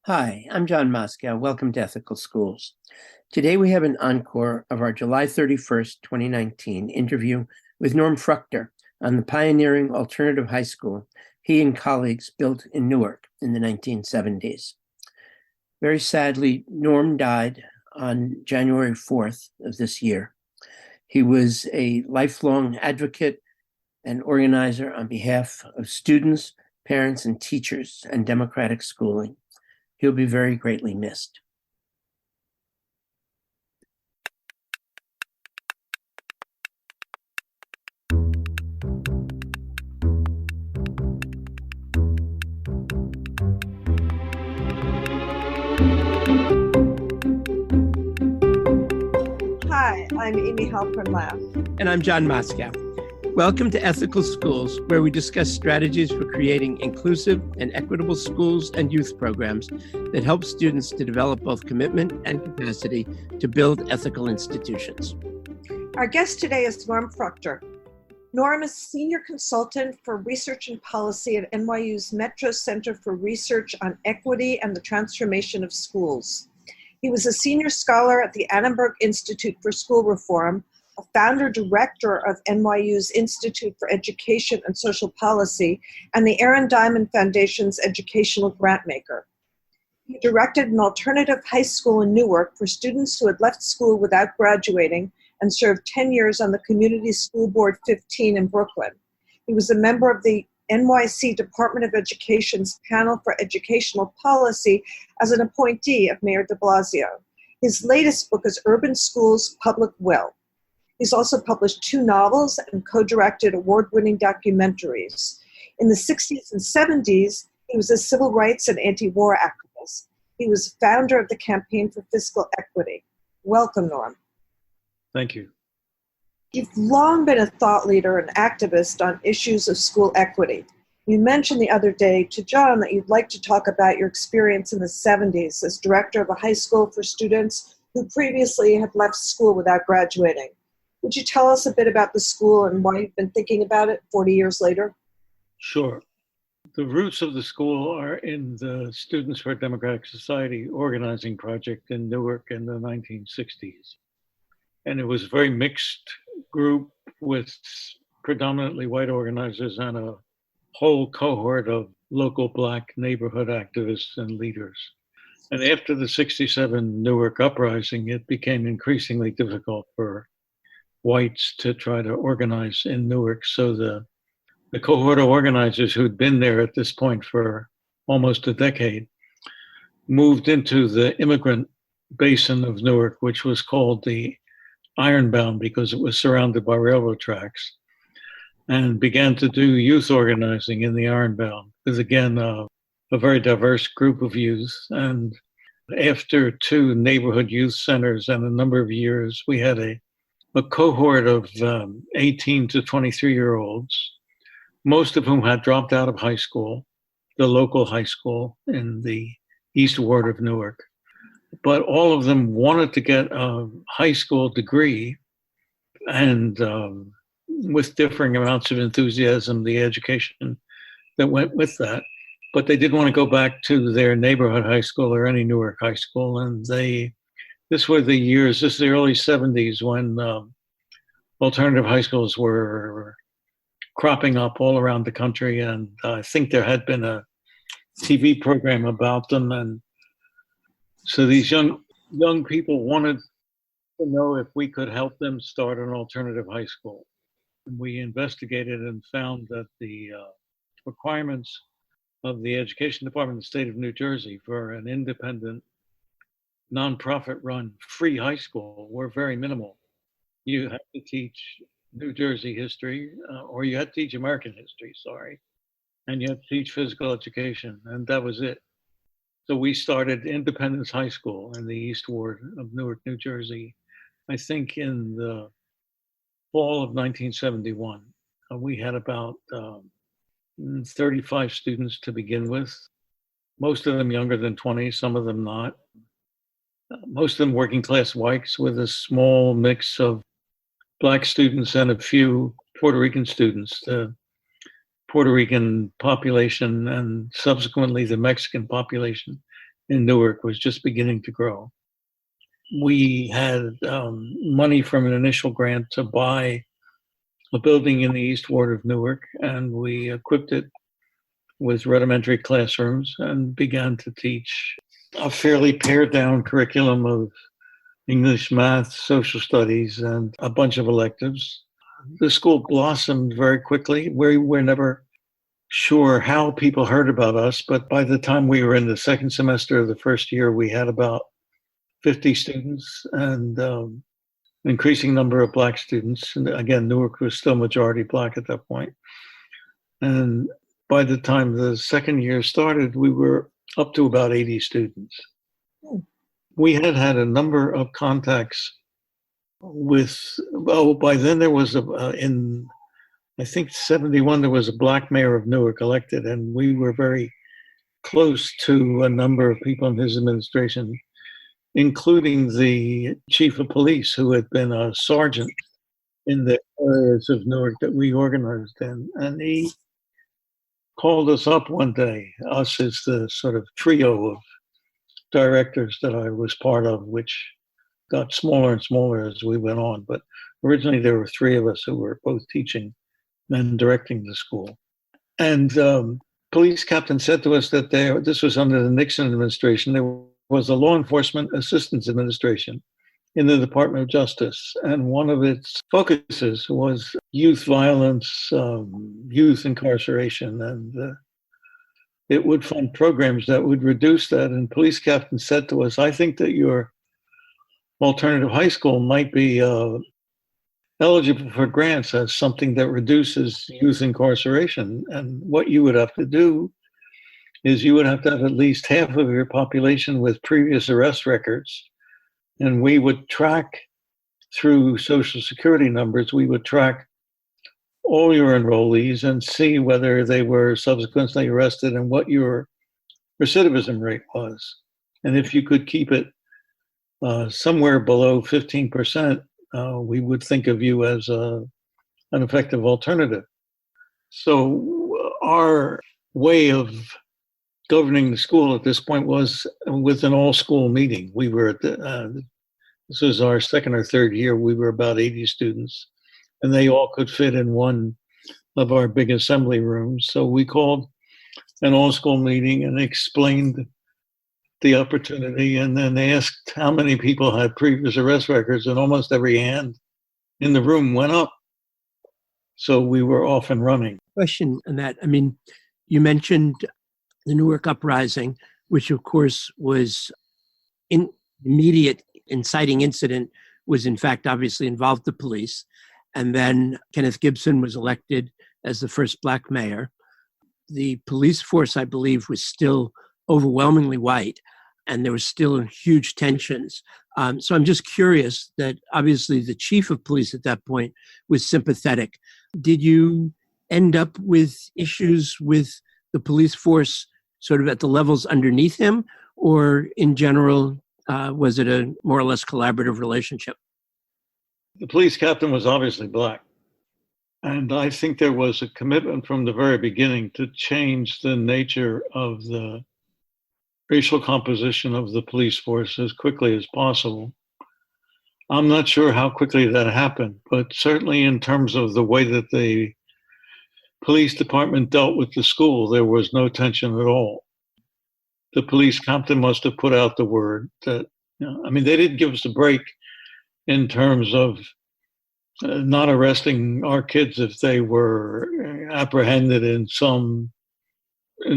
Hi, I'm John Moscow. Welcome to Ethical Schools. Today we have an encore of our July 31st, 2019 interview with Norm Fruchter on the pioneering alternative high school he and colleagues built in Newark in the 1970s. Very sadly, Norm died on January 4th of this year. He was a lifelong advocate and organizer on behalf of students, parents, and teachers and democratic schooling. He'll be very greatly missed. Hi, I'm Amy Halpern-Laff. And I'm John Moscow. Welcome to Ethical Schools, where we discuss strategies for creating inclusive and equitable schools and youth programs that help students to develop both commitment and capacity to build ethical institutions. Our guest today is Norm Fruchter. Norm is Senior Consultant for Research and Policy at NYU's Metro Center for Research on Equity and the Transformation of Schools. He was a Senior Scholar at the Annenberg Institute for School Reform, a founder director of NYU's Institute for Education and Social Policy, and the Aaron Diamond Foundation's educational grantmaker. He directed an alternative high school in Newark for students who had left school without graduating and served 10 years on the Community School Board 15 in Brooklyn. He was a member of the NYC Department of Education's Panel for Educational Policy as an appointee of Mayor de Blasio. His latest book is Urban Schools, Public Will. He's also published 2 novels and co-directed award-winning documentaries. In the 60s and 70s, he was a civil rights and anti-war activist. He was founder of the Campaign for Fiscal Equity. Welcome, Norm. Thank you. You've long been a thought leader and activist on issues of school equity. You mentioned the other day to John that you'd like to talk about your experience in the 70s as director of a high school for students who previously had left school without graduating. Would you tell us a bit about the school and why you've been thinking about it 40 years later? Sure. The roots of the school are in the Students for a Democratic Society organizing project in Newark in the 1960s. And it was a very mixed group with predominantly white organizers and a whole cohort of local Black neighborhood activists and leaders. And after the 67 Newark uprising, it became increasingly difficult for whites to try to organize in Newark. So the cohort of organizers who'd been there at this point for almost a decade moved into the immigrant basin of Newark, which was called the Ironbound because it was surrounded by railroad tracks, and began to do youth organizing in the Ironbound with, again, a very diverse group of youth. And after 2 neighborhood youth centers and a number of years, we had a cohort of 18 to 23-year-olds, most of whom had dropped out of high school, the local high school in the East Ward of Newark. But all of them wanted to get a high school degree, and with differing amounts of enthusiasm, the education that went with that. But they didn't want to go back to their neighborhood high school or any Newark high school. And this were the years, this is the early 70s when alternative high schools were cropping up all around the country. And I think there had been a TV program about them. And so these young people wanted to know if we could help them start an alternative high school. And we investigated and found that the requirements of the Education Department of the state of New Jersey for an independent, nonprofit-run free high school were very minimal. You had to teach New Jersey history, or you had to teach American history, and you had to teach physical education, and that was it. So we started Independence High School in the East Ward of Newark, New Jersey, I think in the fall of 1971. We had about 35 students to begin with, most of them younger than 20, some of them not. Most of them working class whites with a small mix of Black students and a few Puerto Rican students. The Puerto Rican population and subsequently the Mexican population in Newark was just beginning to grow. We had money from an initial grant to buy a building in the East Ward of Newark, and we equipped it with rudimentary classrooms and began to teach a fairly pared down curriculum of English, math, social studies, and a bunch of electives. The school blossomed very quickly. We were never sure how people heard about us, but by the time we were in the second semester of the first year, we had about 50 students and increasing number of Black students. And again, Newark was still majority Black at that point. And by the time the second year started, we were up to about 80 students. We had had a number of contacts with, by then there was in I think 71, there was a Black mayor of Newark elected, and we were very close to a number of people in his administration, including the chief of police, who had been a sergeant in the areas of Newark that we organized in. And he called us up one day, us as the sort of trio of directors that I was part of, which got smaller and smaller as we went on. But originally there were three of us who were both teaching and directing the school. And police captain said to us that this was under the Nixon administration, there was a law enforcement assistance administration in the Department of Justice. And one of its focuses was youth violence, youth incarceration, and it would fund programs that would reduce that. And police captain said to us, I think that your alternative high school might be eligible for grants as something that reduces youth incarceration. And what you would have to do is you would have to have at least half of your population with previous arrest records. And we would track through Social Security numbers, we would track all your enrollees and see whether they were subsequently arrested and what your recidivism rate was. And if you could keep it somewhere below 15%, we would think of you as an effective alternative. So our way of governing the school at this point was with an all-school meeting. We were at this was our second or third year. We were about 80 students, and they all could fit in one of our big assembly rooms. So we called an all-school meeting and explained the opportunity, and then they asked how many people had previous arrest records, and almost every hand in the room went up. So we were off and running. Question on that. I mean, you mentioned the Newark uprising, which of course was an immediate inciting incident, was in fact obviously involved the police. And then Kenneth Gibson was elected as the first Black mayor. The police force, I believe, was still overwhelmingly white, and there was still huge tensions. So I'm just curious that obviously the chief of police at that point was sympathetic. Did you end up with issues with the police force sort of at the levels underneath him, or in general, was it a more or less collaborative relationship? The police captain was obviously Black. And I think there was a commitment from the very beginning to change the nature of the racial composition of the police force as quickly as possible. I'm not sure how quickly that happened, but certainly in terms of the way that the police department dealt with the school, there was no tension at all. The police captain must have put out the word that, I mean, they didn't give us a break in terms of not arresting our kids if they were apprehended in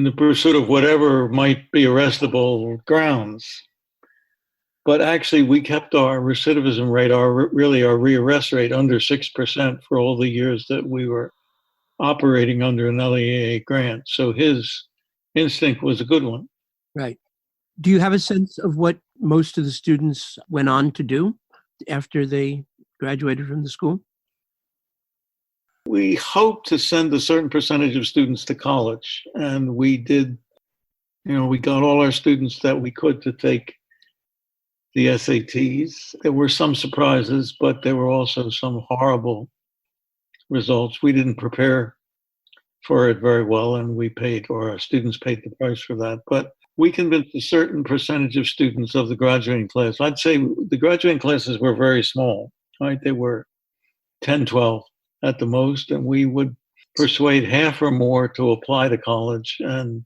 the pursuit of whatever might be arrestable grounds. But actually, we kept our recidivism rate, our rearrest rate under 6% for all the years that we were operating under an LEA grant. So his instinct was a good one. Right. Do you have a sense of what most of the students went on to do after they graduated from the school? We hoped to send a certain percentage of students to college, and we did. We got all our students that we could to take the SATs. There were some surprises, but there were also some horrible results. We didn't prepare for it very well, and we paid, or our students paid the price for that. But we convinced a certain percentage of students of the graduating class. I'd say the graduating classes were very small, right? They were 10, 12 at the most, and we would persuade half or more to apply to college. And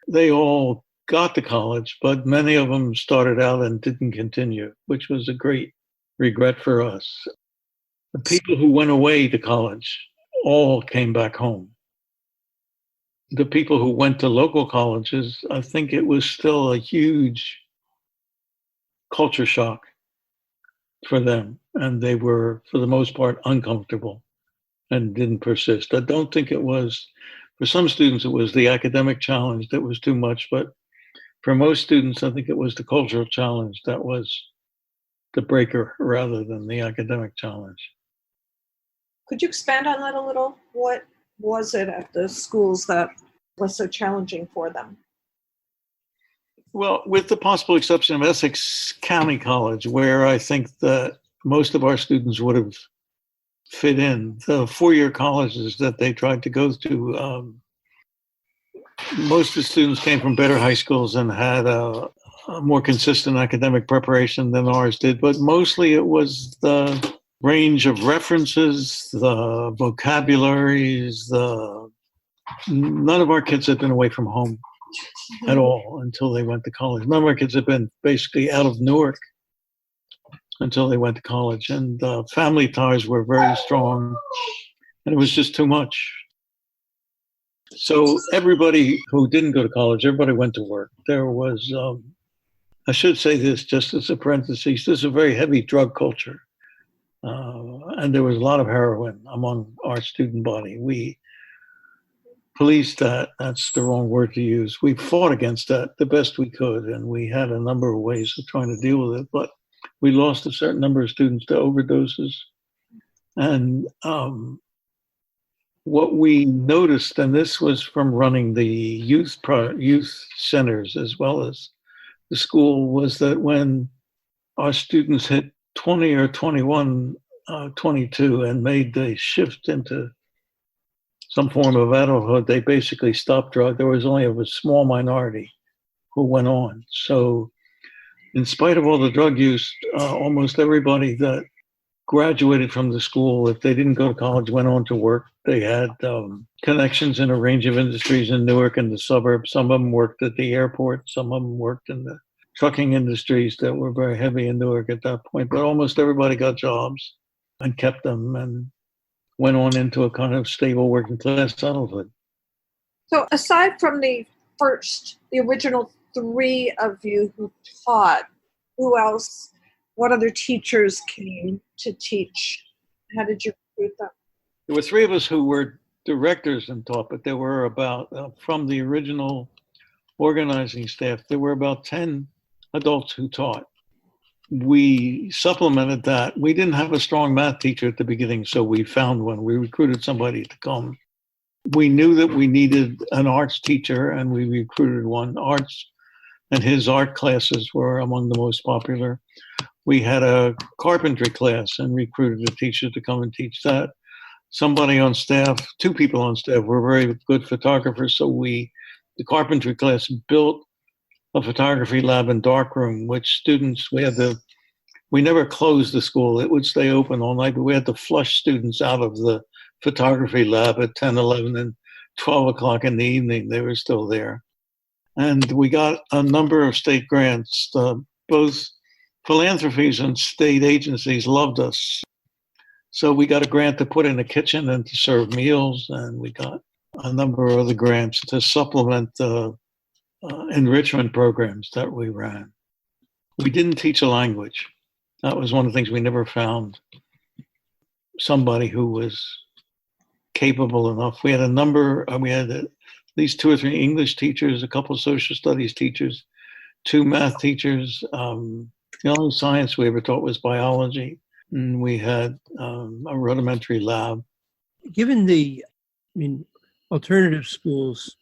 they all got to college, but many of them started out and didn't continue, which was a great regret for us. The people who went away to college all came back home. The people who went to local colleges, I think it was still a huge culture shock for them. And they were, for the most part, uncomfortable and didn't persist. I don't think it was, for some students, it was the academic challenge that was too much. But for most students, I think it was the cultural challenge that was the breaker rather than the academic challenge. Could you expand on that a little? What was it at the schools that was so challenging for them? Well, with the possible exception of Essex County College, where I think that most of our students would have fit in, the four-year colleges that they tried to go to, most of the students came from better high schools and had a more consistent academic preparation than ours did. But mostly it was the range of references, the vocabularies, none of our kids had been away from home at all until they went to college. None of our kids had been basically out of Newark until they went to college. And family ties were very strong, and it was just too much. So everybody who didn't go to college, everybody went to work. There was, I should say this just as a parenthesis, there's a very heavy drug culture. And there was a lot of heroin among our student body. We policed that. That's the wrong word to use. We fought against that the best we could, and we had a number of ways of trying to deal with it. But we lost a certain number of students to overdoses. And what we noticed, and this was from running the youth centers as well as the school, was that when our students hit 20 or 21, 22 and made the shift into some form of adulthood, they basically stopped drug. There was only a small minority who went on. So in spite of all the drug use, almost everybody that graduated from the school, if they didn't go to college, went on to work. They had connections in a range of industries in Newark and the suburbs. Some of them worked at the airport. Some of them worked in the trucking industries that were very heavy in Newark at that point. But almost everybody got jobs and kept them and went on into a kind of stable working class adulthood. So aside from the original three of you who taught, who else, what other teachers came to teach? How did you recruit them? There were three of us who were directors and taught, but there were about, from the original organizing staff, there were about 10 adults who taught. We supplemented that. We didn't have a strong math teacher at the beginning, so we found one. We recruited somebody to come. We knew that we needed an arts teacher, and we recruited one. Arts and his art classes were among the most popular. We had a carpentry class and recruited a teacher to come and teach that. Somebody on staff, two people on staff, were very good photographers, so the carpentry class built a photography lab and darkroom, which students, we never closed the school. It would stay open all night, but we had to flush students out of the photography lab at 10, 11, and 12 o'clock in the evening. They were still there. And we got a number of state grants. Both philanthropies and state agencies loved us. So we got a grant to put in a kitchen and to serve meals, and we got a number of other grants to supplement the enrichment programs that we ran. We didn't teach a language. That was one of the things we never found somebody who was capable enough. We had we had at least 2 or 3 English teachers, a couple of social studies teachers, 2 math teachers. The only science we ever taught was biology. And we had a rudimentary lab. Given alternative schools,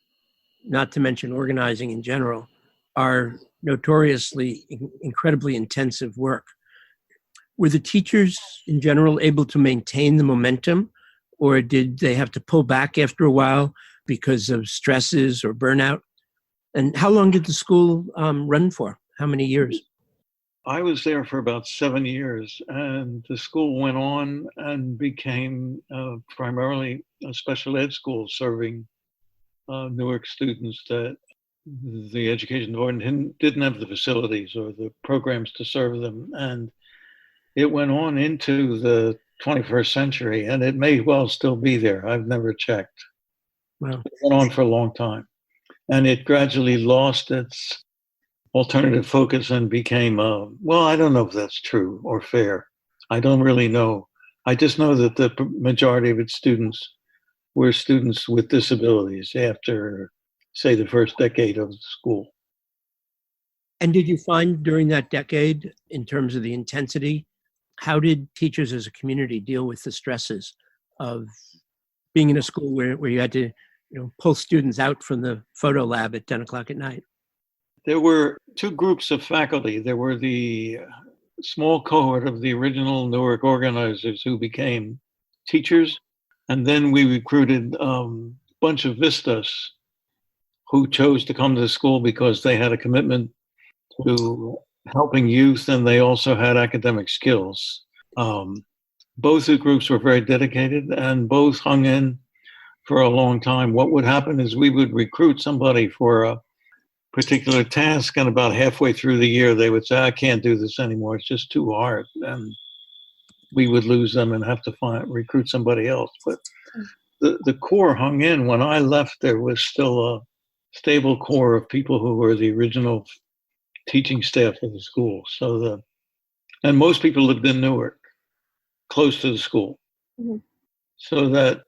not to mention organizing in general, are notoriously incredibly intensive work. Were the teachers in general able to maintain the momentum, or did they have to pull back after a while because of stresses or burnout? And how long did the school run for? How many years? I was there for about 7 years, and the school went on and became primarily a special ed school serving Newark students that the education department didn't have the facilities or the programs to serve them. And it went on into the 21st century, and it may well still be there. I've never checked. Wow. It went on for a long time. And it gradually lost its alternative focus and became, well, I don't know if that's true or fair. I don't really know. I just know that the majority of its students were students with disabilities after, say, the first decade of the school. And did you find during that decade, in terms of the intensity, how did teachers as a community deal with the stresses of being in a school where you had to pull students out from the photo lab at 10 o'clock at night? There were two groups of faculty. There were the small cohort of the original Newark organizers who became teachers. And then we recruited a bunch of vistas who chose to come to the school because they had a commitment to helping youth and they also had academic skills. Both the groups were very dedicated and both hung in for a long time. What would happen is we would recruit somebody for a particular task, and about halfway through the year, they would say, I can't do this anymore. It's just too hard. And we would lose them and have to recruit somebody else. But the core hung in. When I left, there was still a stable core of people who were the original teaching staff of the school. And most people lived in Newark, close to the school. Mm-hmm. So that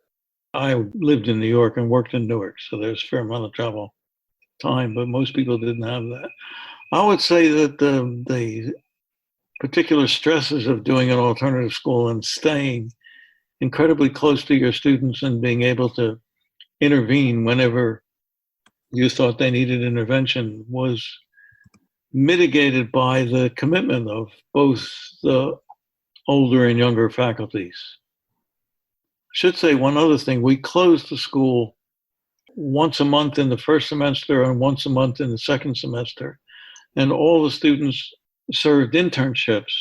I lived in New York and worked in Newark, so there's a fair amount of travel time, but most people didn't have that. I would say that the particular stresses of doing an alternative school and staying incredibly close to your students and being able to intervene whenever you thought they needed intervention was mitigated by the commitment of both the older and younger faculties. I should say one other thing. We closed the school once a month in the first semester and once a month in the second semester. And all the students served internships,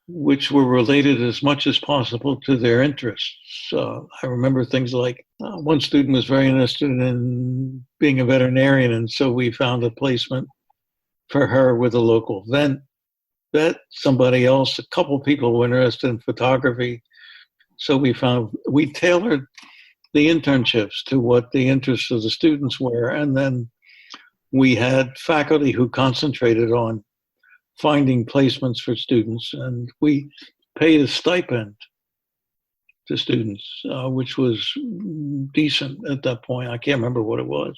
which were related as much as possible to their interests. I remember things like one student was very interested in being a veterinarian, and so we found a placement for her with a local vet. Somebody else, a couple people were interested in photography. So we tailored the internships to what the interests of the students were. And then we had faculty who concentrated on finding placements for students. And we paid a stipend to students, which was decent at that point. I can't remember what it was.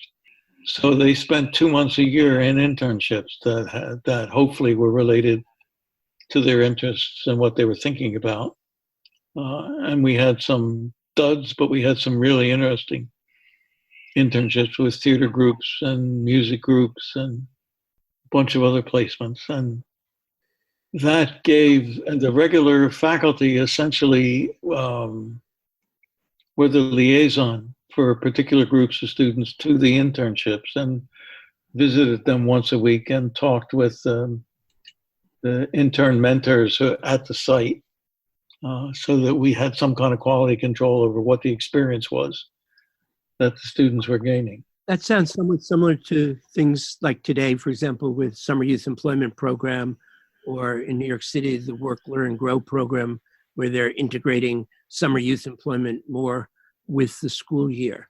So they spent 2 months a year in internships that hopefully were related to their interests and what they were thinking about. And we had some duds, but we had some really interesting internships with theater groups and music groups and a bunch of other placements. And that gave the regular faculty essentially were the liaison for particular groups of students to the internships and visited them once a week and talked with the intern mentors at the site. So that we had some kind of quality control over what the experience was that the students were gaining. That sounds somewhat similar to things like today, for example, with Summer Youth Employment Program, or in New York City, the Work, Learn, Grow program, where they're integrating summer youth employment more with the school year.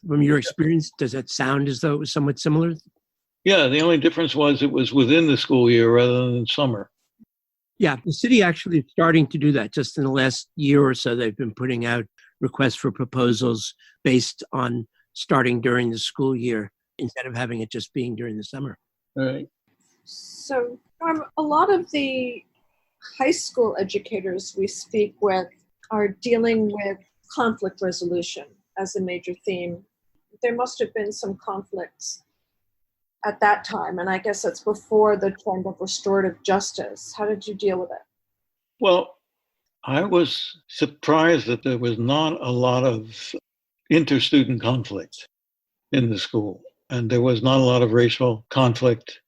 From your experience, does that sound as though it was somewhat similar? Yeah, the only difference was it was within the school year rather than summer. Yeah, the city actually is starting to do that. Just in the last year or so, they've been putting out requests for proposals based on starting during the school year instead of having it just being during the summer. Right. So, Norm, a lot of the high school educators we speak with are dealing with conflict resolution as a major theme. There must have been some conflicts at that time, and I guess that's before the trend of restorative justice. How did you deal with it? Well, I was surprised that there was not a lot of inter-student conflict in the school, and there was not a lot of racial conflict.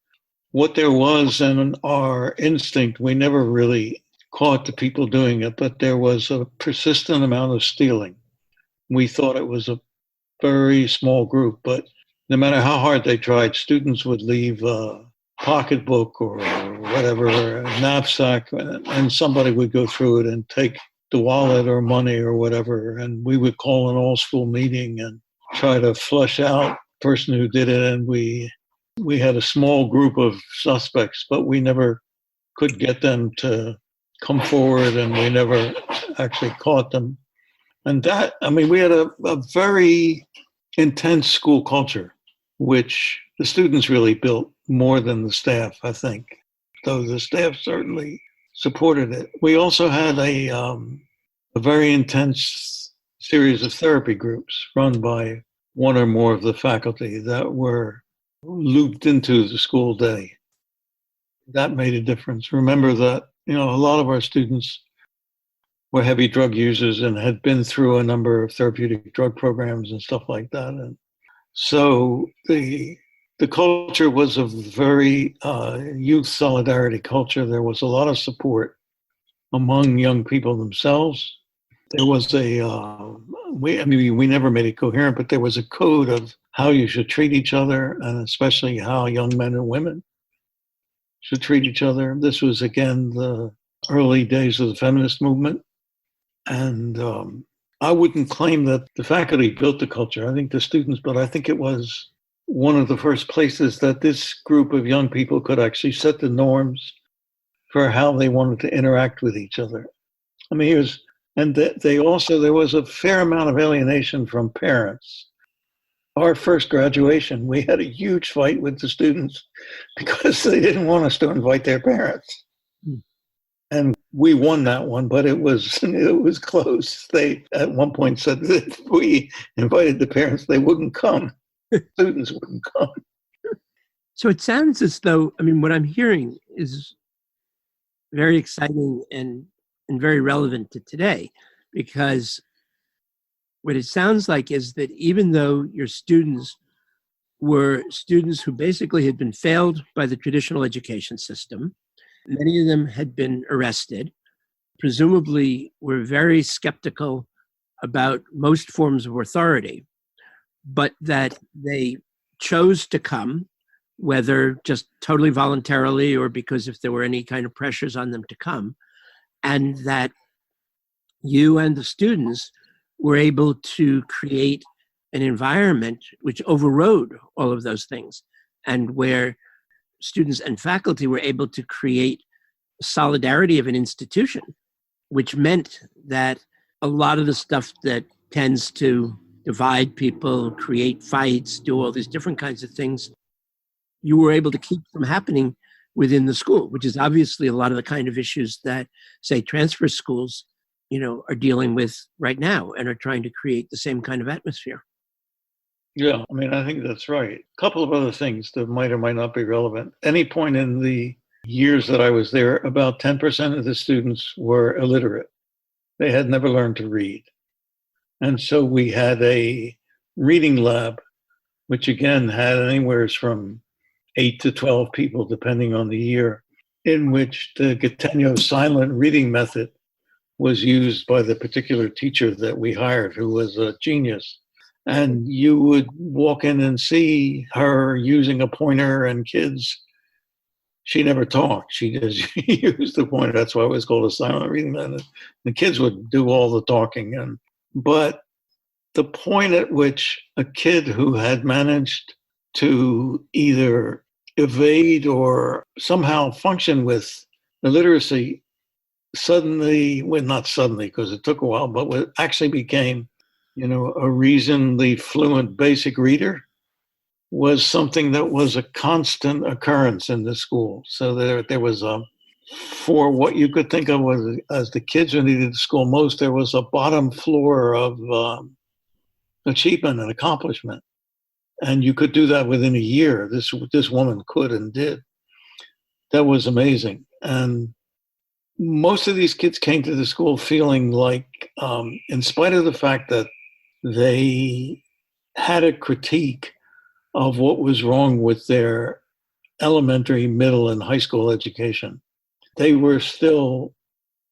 What there was, and our instinct, we never really caught the people doing it, but there was a persistent amount of stealing. We thought it was a very small group, but no matter how hard they tried, students would leave a pocketbook or whatever, a knapsack, and somebody would go through it and take the wallet or money or whatever. And we would call an all-school meeting and try to flush out the person who did it. And we had a small group of suspects, but we never could get them to come forward, and we never actually caught them. And that, I mean, we had a very intense school culture, which the students really built more than the staff, I think, though the staff certainly supported it. We also had a very intense series of therapy groups run by one or more of the faculty that were looped into the school day. That made a difference. Remember that, a lot of our students were heavy drug users and had been through a number of therapeutic drug programs and stuff like that. And so the culture was a very youth solidarity culture. There was a lot of support among young people themselves. There was we never made it coherent, but there was a code of how you should treat each other, and especially how young men and women should treat each other. This was, again, the early days of the feminist movement. And I wouldn't claim that the faculty built the culture. I think the students, but I think it was one of the first places that this group of young people could actually set the norms for how they wanted to interact with each other. I mean, there was a fair amount of alienation from parents. Our first graduation, we had a huge fight with the students because they didn't want us to invite their parents. And we won that one, but it was close. They at one point said that if we invited the parents, they wouldn't come. Students wouldn't come. So it sounds as though, what I'm hearing is very exciting and very relevant to today, because what it sounds like is that even though your students were students who basically had been failed by the traditional education system, many of them had been arrested, presumably were very skeptical about most forms of authority, but that they chose to come, whether just totally voluntarily or because if there were any kind of pressures on them to come, and that you and the students were able to create an environment which overrode all of those things, and where students and faculty were able to create solidarity of an institution, which meant that a lot of the stuff that tends to divide people, create fights, do all these different kinds of things, you were able to keep from happening within the school, which is obviously a lot of the kind of issues that, say, transfer schools, are dealing with right now and are trying to create the same kind of atmosphere. Yeah, I think that's right. A couple of other things that might or might not be relevant. Any point in the years that I was there, about 10% of the students were illiterate. They had never learned to read. And so we had a reading lab, which again had anywhere from 8 to 12 people, depending on the year, in which the Gattegno silent reading method was used by the particular teacher that we hired, who was a genius. And you would walk in and see her using a pointer, and kids, she never talked. She just used the pointer. That's why it was called a silent reading method. The kids would do all the talking. But the point at which a kid who had managed to either evade or somehow function with illiteracy not suddenly, because it took a while, but actually became, a reasonably fluent basic reader, was something that was a constant occurrence in the school. So there was for what you could think of as the kids who needed the school most, there was a bottom floor of achievement and accomplishment. And you could do that within a year. This woman could and did. That was amazing. And most of these kids came to the school feeling like, in spite of the fact that they had a critique of what was wrong with their elementary, middle, and high school education, they were still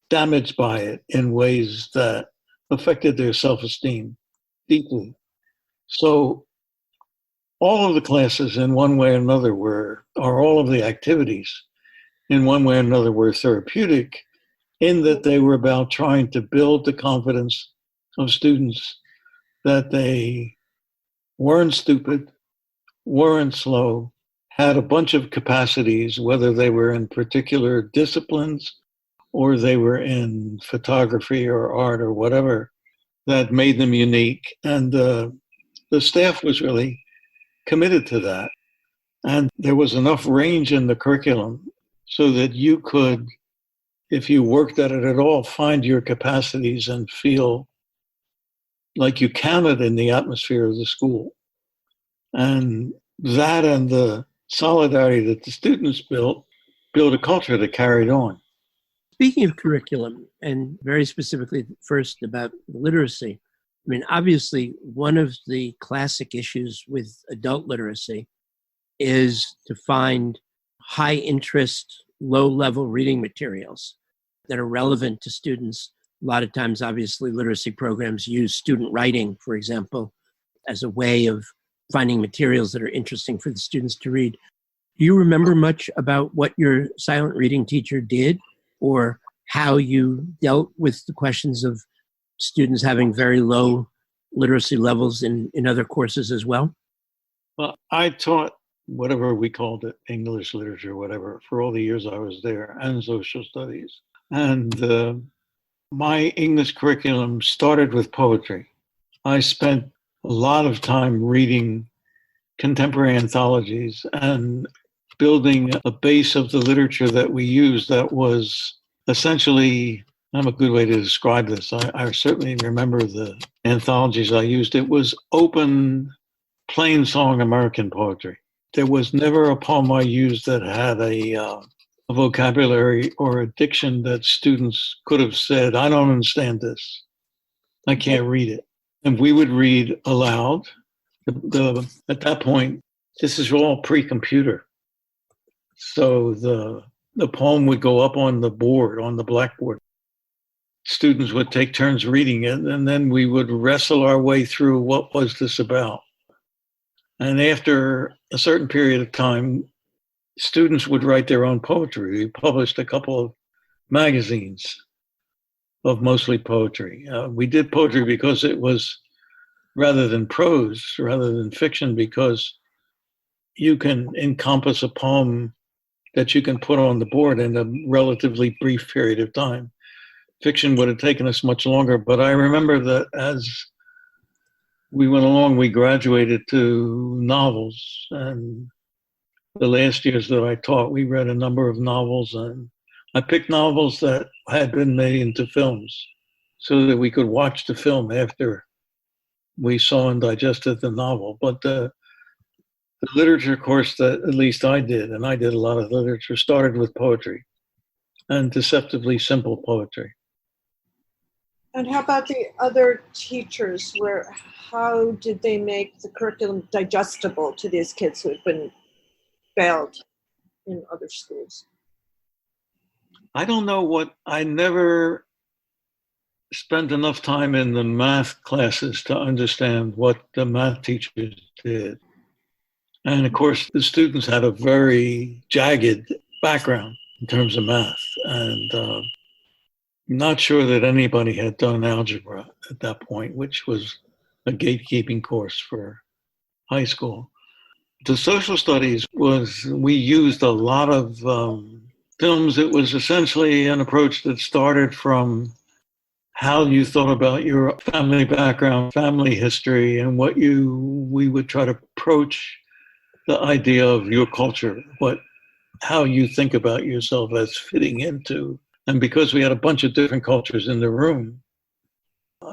damaged by it in ways that affected their self-esteem deeply. So all of the classes in one way or another or all of the activities in one way or another were therapeutic in that they were about trying to build the confidence of students that they weren't stupid, weren't slow, had a bunch of capacities, whether they were in particular disciplines or they were in photography or art or whatever, that made them unique. And the staff was really committed to that. And there was enough range in the curriculum so that you could, if you worked at it at all, find your capacities and feel like you counted in the atmosphere of the school. And that and the solidarity that the students built a culture that carried on. Speaking of curriculum, and very specifically first about literacy, I mean, obviously, one of the classic issues with adult literacy is to find high interest, low level reading materials that are relevant to students. A lot of times, obviously, literacy programs use student writing, for example, as a way of finding materials that are interesting for the students to read. Do you remember much about what your silent reading teacher did or how you dealt with the questions of students having very low literacy levels in other courses as well? Well, I taught whatever we called it, English literature, whatever, for all the years I was there, and social studies. And my English curriculum started with poetry. I spent a lot of time reading contemporary anthologies and building a base of the literature that we used that was essentially, a good way to describe this. I certainly remember the anthologies I used. It was open, plain song American poetry. There was never a poem I used that had a vocabulary or a diction that students could have said, I don't understand this. I can't read it. And we would read aloud. At that point, this is all pre-computer. So the poem would go up on the board, on the blackboard. Students would take turns reading it, and then we would wrestle our way through what was this about. And after a certain period of time, students would write their own poetry. We published a couple of magazines of mostly poetry. We did poetry because it was rather than prose, rather than fiction, because you can encompass a poem that you can put on the board in a relatively brief period of time. Fiction would have taken us much longer, but I remember that as we went along, we graduated to novels. And the last years that I taught, we read a number of novels, and I picked novels that had been made into films so that we could watch the film after we saw and digested the novel. But the literature course that at least I did, and I did a lot of literature, started with poetry and deceptively simple poetry. And how about the other teachers? How did they make the curriculum digestible to these kids who had been failed in other schools? I don't know I never spent enough time in the math classes to understand what the math teachers did. And of course, the students had a very jagged background in terms of math. And not sure that anybody had done algebra at that point, which was a gatekeeping course for high school. The social studies we used a lot of films. It was essentially an approach that started from how you thought about your family background, family history, and we would try to approach the idea of your culture, how you think about yourself as fitting into. And because we had a bunch of different cultures in the room,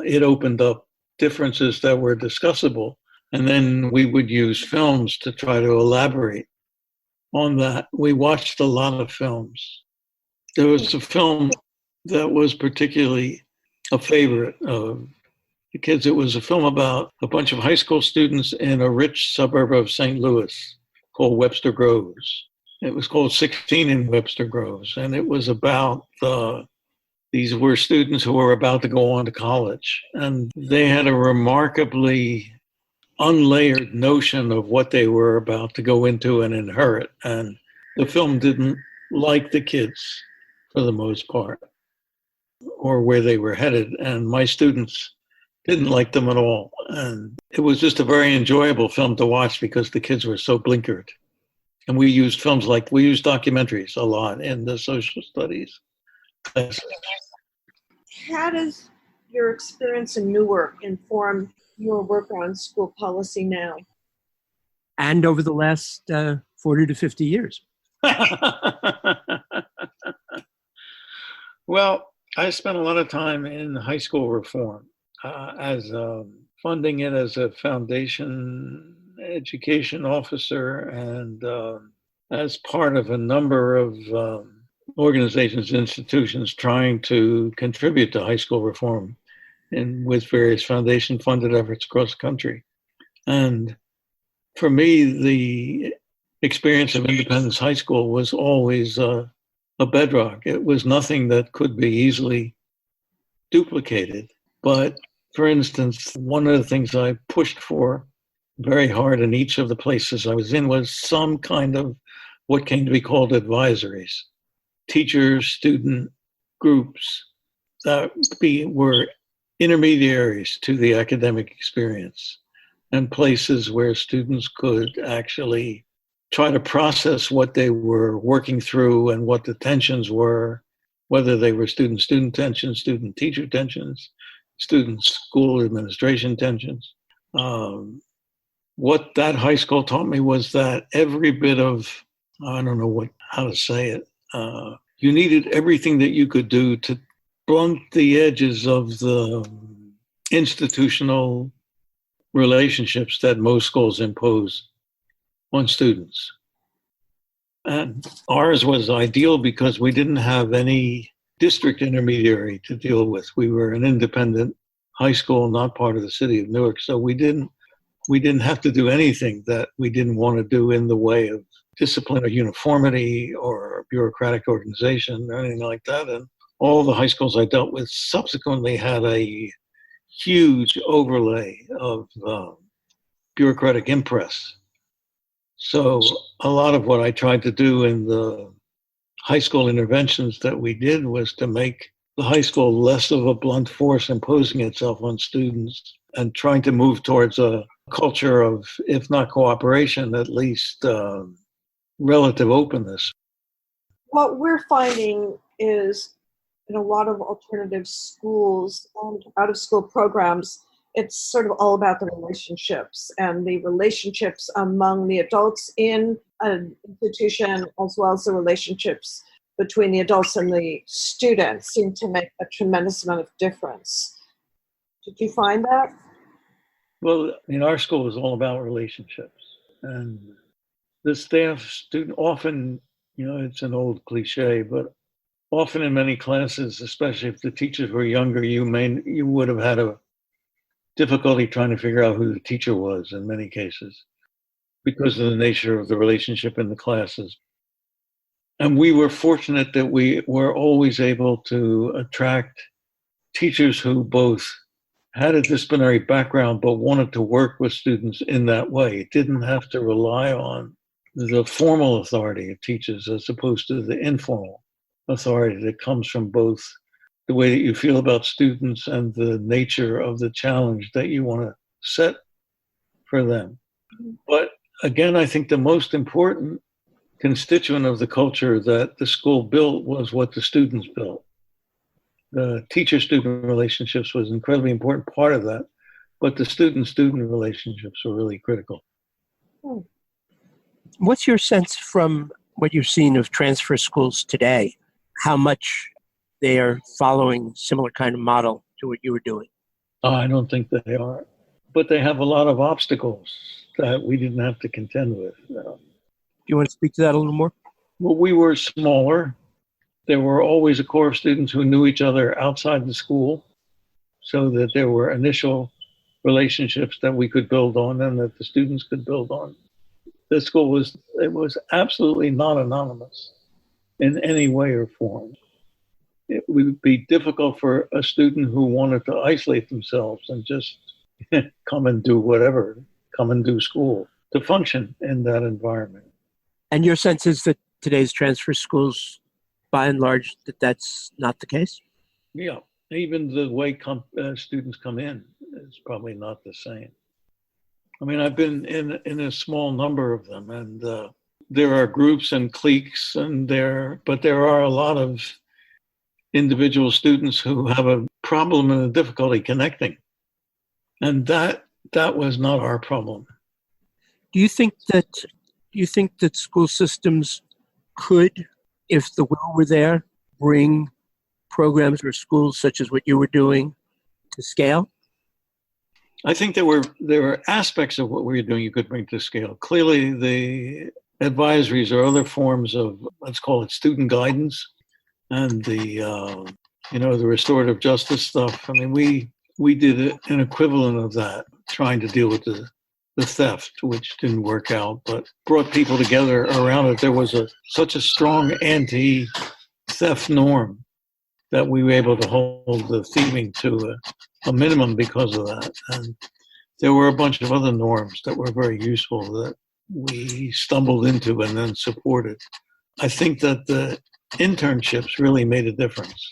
it opened up differences that were discussable. And then we would use films to try to elaborate on that. We watched a lot of films. There was a film that was particularly a favorite of the kids. It was a film about a bunch of high school students in a rich suburb of St. Louis called Webster Groves. It was called 16 in Webster Groves, and it was about these were students who were about to go on to college, and they had a remarkably unlayered notion of what they were about to go into and inherit. And the film didn't like the kids for the most part, or where they were headed. And my students didn't like them at all. And it was just a very enjoyable film to watch because the kids were so blinkered. And we used documentaries a lot in the social studies classes. How does your experience in Newark inform your work on school policy now? And over the last 40 to 50 years. Well, I spent a lot of time in high school reform as funding it as a foundation education officer and as part of a number of organizations, institutions trying to contribute to high school reform and with various foundation funded efforts across the country. And for me, the experience of Independence High School was always a bedrock. It was nothing that could be easily duplicated. But for instance, one of the things I pushed for very hard in each of the places I was in was some kind of what came to be called advisories, teacher, student groups that were intermediaries to the academic experience and places where students could actually try to process what they were working through and what the tensions were, whether they were student-student tensions, student-teacher tensions, student-school administration tensions. What that high school taught me was that every bit of, I don't know how to say it, you needed everything that you could do to blunt the edges of the institutional relationships that most schools impose on students. And ours was ideal because we didn't have any district intermediary to deal with. We were an independent high school, not part of the city of Newark. So we didn't have to do anything that we didn't want to do in the way of discipline or uniformity or bureaucratic organization or anything like that. And all the high schools I dealt with subsequently had a huge overlay of bureaucratic impress. So a lot of what I tried to do in the high school interventions that we did was to make the high school less of a blunt force imposing itself on students and trying to move towards a culture of, if not cooperation, at least relative openness. What we're finding is in a lot of alternative schools and out-of-school programs, it's sort of all about the relationships and the relationships among the adults in an institution, as well as the relationships between the adults and the students seem to make a tremendous amount of difference. Did you find that? Well, our school is all about relationships. And the staff student often, it's an old cliche, but often in many classes, especially if the teachers were younger, you would have had a difficulty trying to figure out who the teacher was in many cases because of the nature of the relationship in the classes. And we were fortunate that we were always able to attract teachers who both had a disciplinary background but wanted to work with students in that way. It didn't have to rely on the formal authority of teachers as opposed to the informal authority that comes from both the way that you feel about students and the nature of the challenge that you want to set for them. But again, I think the most important constituent of the culture that the school built was what the students built. The teacher-student relationships was an incredibly important part of that, but the student-student relationships were really critical. What's your sense from what you've seen of transfer schools today, how much they are following similar kind of model to what you were doing? I don't think they are, but they have a lot of obstacles that we didn't have to contend with. Do you want to speak to that a little more? Well, we were smaller. there were always a core of students who knew each other outside the school, so that there were initial relationships that we could build on and that the students could build on. The school was absolutely not anonymous in any way or form. It would be difficult for a student who wanted to isolate themselves and just come and do whatever, come and do school, to function in that environment. And your sense is that today's transfer schools, by and large, that's not the case? Yeah, even the way students come in is probably not the same. I mean, I've been in a small number of them, and there are groups and cliques, but there are a lot of individual students who have a problem and a difficulty connecting, and that was not our problem. Do you think that school systems could, if the will were there, bring programs or schools such as what you were doing to scale? I think there were aspects of what we were doing you could bring to scale. Clearly, the advisories or other forms of, let's call it, student guidance, and the restorative justice stuff. I mean, we did an equivalent of that, trying to deal with the theft, which didn't work out, but brought people together around it. There was such a strong anti-theft norm that we were able to hold the thieving to a minimum because of that. And there were a bunch of other norms that were very useful that we stumbled into and then supported. I think that the internships really made a difference,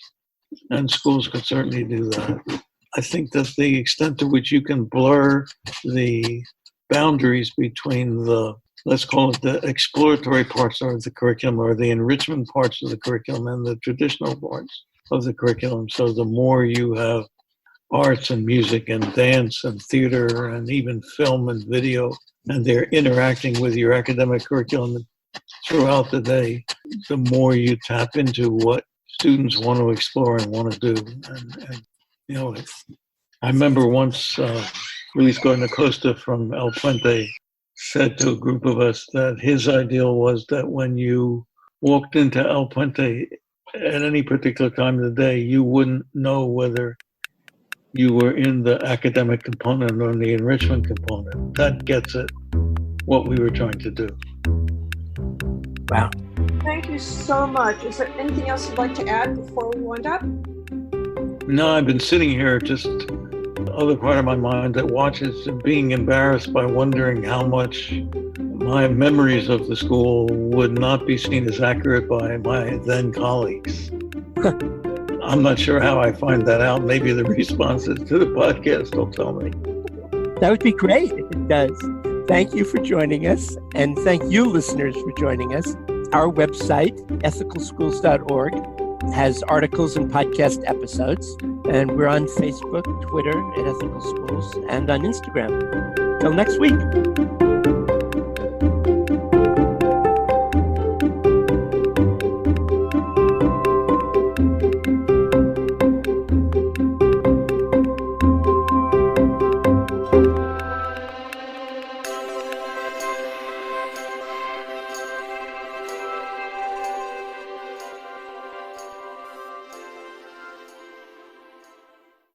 and schools could certainly do that. I think that the extent to which you can blur the boundaries between let's call it the exploratory parts of the curriculum or the enrichment parts of the curriculum and the traditional parts of the curriculum. So the more you have arts and music and dance and theater and even film and video, and they're interacting with your academic curriculum throughout the day, the more you tap into what students want to explore and want to do. And I remember once Luis Acosta from El Puente said to a group of us that his ideal was that when you walked into El Puente at any particular time of the day, you wouldn't know whether you were in the academic component or the enrichment component. That gets at what we were trying to do. Wow. Thank you so much. Is there anything else you'd like to add before we wind up? No, I've been sitting here, just the other part of my mind that watches and being embarrassed by wondering how much my memories of the school would not be seen as accurate by my then colleagues. I'm not sure how I find that out. Maybe the responses to the podcast will tell me. That would be great if it does. Thank you for joining us, and thank you, listeners, for joining us. Our website, ethicalschools.org, has articles and podcast episodes, and we're on Facebook, Twitter at Ethical Schools, and on Instagram. Till next week.